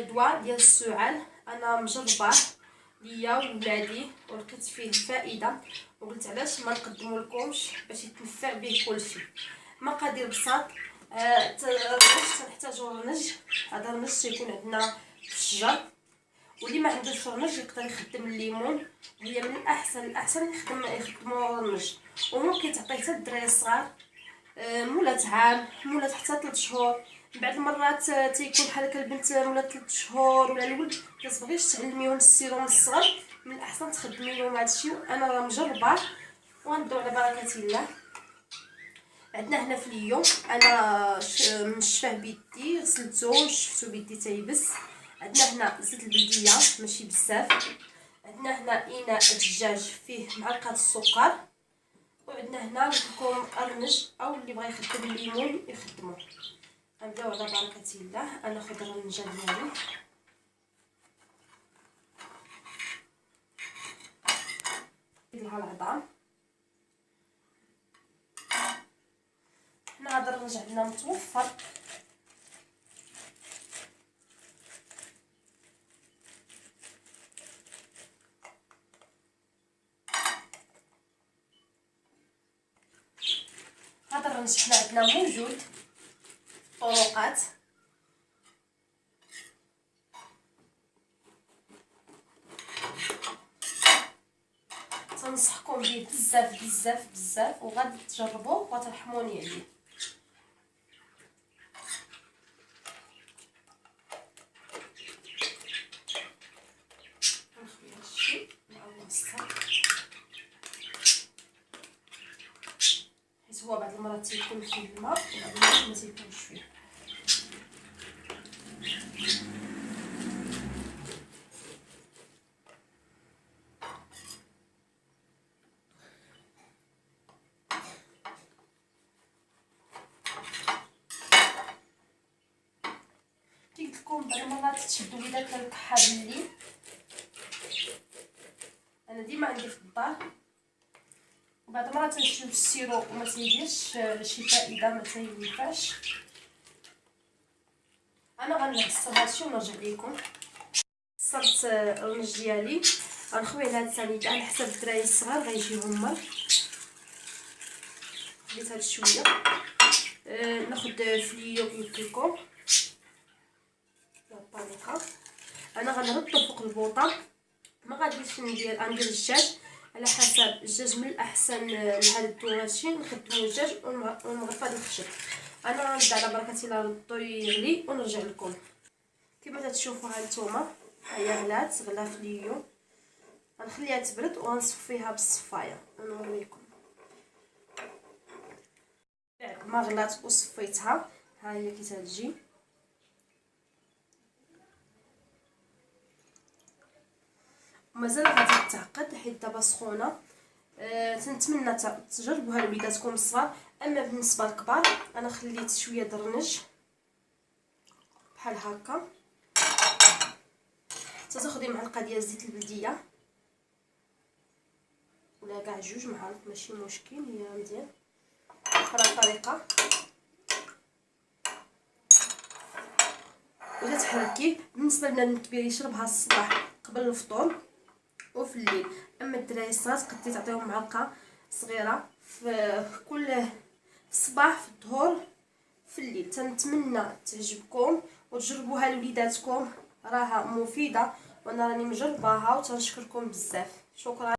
دواء ديال السعال انا مجرباه ليا وولادي ولقيت فيه فائده، وقلت علاش ما نقدمو لكمش باش يتنفع به كلشي. مقادير بساط. تنحتاجو الرنج. هذا الرنج تيكون عندنا في الشجر، واللي ما عندوش الرنج يقدر يخدم الليمون. هي من الاحسن يخدموا الرنج، وممكن تعطيه حتى الدراري الصغار مولات عام، مولات حتى 3 شهور. بعض المرات تيكون بحال هكا البنت مولات 3 شهور ولا الولد كتبغيش تعلميهم السيروم الصغر، من الاحسن تخدمي لهم هادشي. وانا راه مجرباه وغنبداو على بركه الله. عندنا هنا في اليوم انا منشفاه بيدي، غسلته شفتو بيدي تيبس. عندنا هنا زيت البلديه ماشي بزاف. عندنا هنا اناء دجاج فيه معلقه السكر، وعندنا هنا لكم الرنج او اللي بغى يخدم الليمون يخدموه. غنبداو على بركه الله. انا ناخذ الرنجه ديالي نديرها العظام. حنا هذا الرنج عندنا متوفر، هذا الرنج حنا عندنا موجود طرقات. تنصحكم به بزاف بزاف بزاف، وغادي تجربوه وترحموني عليه. نخوي هادشي مع الوسط، حيت هو بعض المرات تيكون فيه الماء وبعض المرات ما تيكونش فيه. قلت لكم بعض المرات تشدوا بداك الكحه بالليل. انا ديما عندي في الدار، وبعض المرات تنشريو السيرو وما تيديرش شي فائده، ما تينفعش. انا غنعصر هادشي ونرجع لكم. عصرت الرنج ديالي، غنخوي على هاد السنيده على حسب الدراري الصغار غيجيهم مر. خديت هاد شويه. ناخذ فليو قلت لكم الطريقه. انا غنردو فوق البوطه، ما غاديش ندير الدجاج على حسب. الدجاج من الاحسن لهاد هادشي نخدمو الدجاج ونغرفو هاد الخشب. انا غنبدا على بركه الله نردو يغلي ونرجع لكم. كما تشوفوا ها نتوما هي غلا فليو. غنخليها تبرد وغنصفيها بالصفايه ونوريكم. بعد ما غلات وصفيتها ها هي كي تجي. ومازال غادي تعقد حيت دابا سخونه. تنتمنى تجربوها لوليداتكم الصغار. اما بالنسبه للكبار انا خليت شويه درنج بحال هكا. تاخدي معلقه ديال زيت البلديه ولا كاع جوج معالق ماشي مشكل، هي مزيان. بحال الطريقه وتتحركي. بالنسبه للبنات الكبير يشربها الصباح قبل الفطور وفي الليل. اما الدراري الصغار تقدري تعطيهم معلقه صغيره في كل الصباح في الظهر في الليل. تنتمنى تعجبكم وتجربوها لوليداتكم، راها مفيده وانا راني مجرباها وتنشكركم بزاف. شكرا.